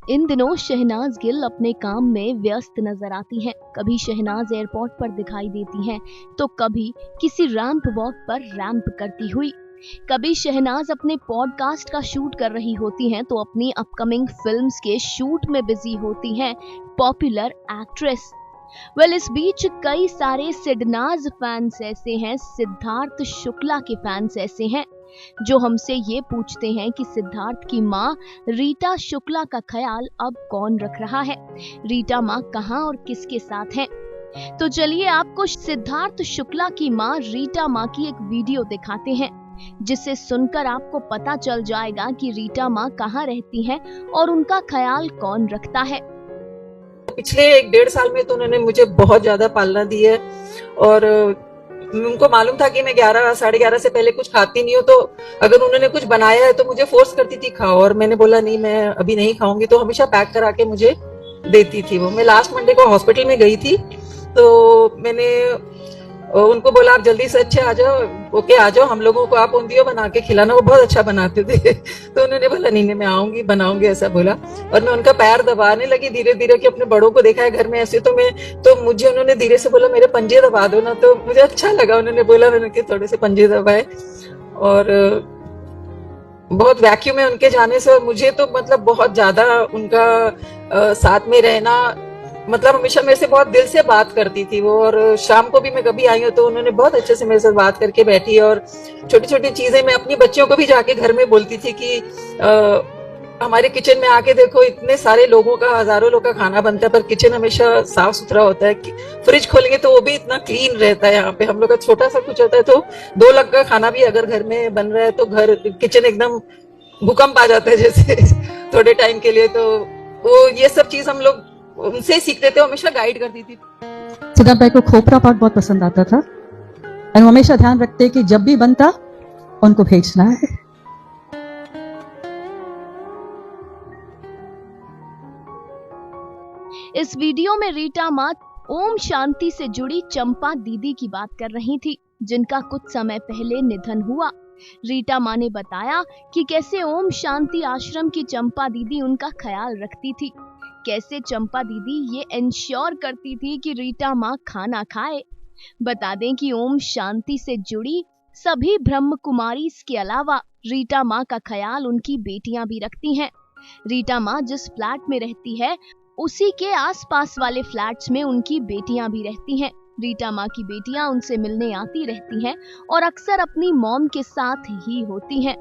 इन दिनों शहनाज गिल अपने काम में व्यस्त नजर आती हैं। कभी शहनाज एयरपोर्ट पर दिखाई देती हैं, तो कभी किसी रैंप वॉक पर रैंप करती हुई। कभी शहनाज अपने पॉडकास्ट का शूट कर रही होती हैं, तो अपनी अपकमिंग फिल्म्स के शूट में बिजी होती हैं पॉपुलर एक्ट्रेस। इस बीच कई सारे सिडनाज फैंस ऐसे हैं, सिद्धार्थ शुक्ला के फैंस ऐसे हैं, जो हमसे ये पूछते हैं कि सिद्धार्थ की माँ रीटा शुक्ला का ख्याल अब कौन रख रहा है, रीटा माँ कहाँ और किसके साथ हैं। तो चलिए आपको सिद्धार्थ शुक्ला की माँ रीटा माँ की एक वीडियो दिखाते हैं, जिसे सुनकर आपको पता चल जाएगा कि रीटा माँ कहाँ रहती हैं और उनका ख्याल कौन रखता है। पिछले 1-1.5 साल में तो उन्होंने मुझे बहुत ज्यादा पालना दी है और उनको मालूम था कि मैं 11 साढ़े 11 से पहले कुछ खाती नहीं हूँ, तो अगर उन्होंने कुछ बनाया है तो मुझे फोर्स करती थी खाओ, और मैंने बोला नहीं मैं अभी नहीं खाऊंगी, तो हमेशा पैक करा के मुझे देती थी वो। मैं लास्ट मंडे को हॉस्पिटल में गई थी, तो मैंने उनको बोला आप जल्दी से अच्छे आ जाओ, ओके आ जाओ, हम लोगों को आप ओंधियो बना के खिलाना, वो बहुत अच्छा बनाते थे। तो उन्होंने बोला नहीं नहीं मैं आऊंगी बनाऊंगी, ऐसा बोला। और मैं उनका पैर दबाने लगी धीरे धीरे, कि अपने बड़ों को देखा है घर में ऐसे, तो मुझे उन्होंने धीरे से बोला मेरे पंजे दबा दो ना, तो मुझे अच्छा लगा। उन्होंने बोला, मैंने थोड़े से पंजे दबाए, और बहुत वैक्यूम है उनके जाने से। और मुझे तो मतलब बहुत ज्यादा उनका साथ में रहना, मतलब हमेशा मेरे से बहुत दिल से बात करती थी वो। और शाम को भी मैं कभी आई हूँ तो उन्होंने बहुत अच्छे से मेरे साथ बात करके बैठी, और छोटी छोटी चीजें मैं अपनी बच्चियों को भी जाके घर में बोलती थी कि हमारे किचन में आके देखो, इतने सारे लोगों का, हजारों लोग का खाना बनता है, पर किचन हमेशा साफ सुथरा होता है। फ्रिज खोलेंगे तो वो भी इतना क्लीन रहता है। यहाँ पे हम लोग का छोटा सा कुछ होता है तो 2 लाख का खाना भी अगर घर में बन रहा है तो घर किचन एकदम भूकंप आ जाता है जैसे थोड़े टाइम के लिए। तो वो ये सब चीज हम लोग उनसे सीखते थे, हमेशा गाइड करती थी। सिद्धार्थ भाई को खोपरा पाक बहुत पसंद आता था, और हमेशा ध्यान रखते कि जब भी बनता उनको भेजना है। इस वीडियो में रीटा माँ ओम शांति से जुड़ी चंपा दीदी की बात कर रही थी, जिनका कुछ समय पहले निधन हुआ। रीटा माँ ने बताया कि कैसे ओम शांति आश्रम की चंपा दीदी उनका ख्याल रखती थी, कैसे चंपा दीदी ये इंश्योर करती थी कि रीटा माँ खाना खाए। बता दें कि ओम शांति से जुड़ी सभी ब्रह्म कुमारी के अलावा रीटा माँ का ख्याल उनकी बेटियां भी रखती हैं। रीटा माँ जिस फ्लैट में रहती है, उसी के आसपास वाले फ्लैट्स में उनकी बेटियां भी रहती हैं। रीटा माँ की बेटियां उनसे मिलने आती रहती हैं और अक्सर अपनी मॉम के साथ ही होती हैं।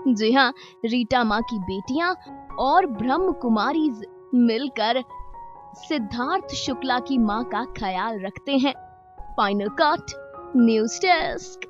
जी हाँ, रीटा माँ की बेटियां और ब्रह्म कुमारी मिलकर सिद्धार्थ शुक्ला की माँ का ख्याल रखते हैं। Final cut, news desk.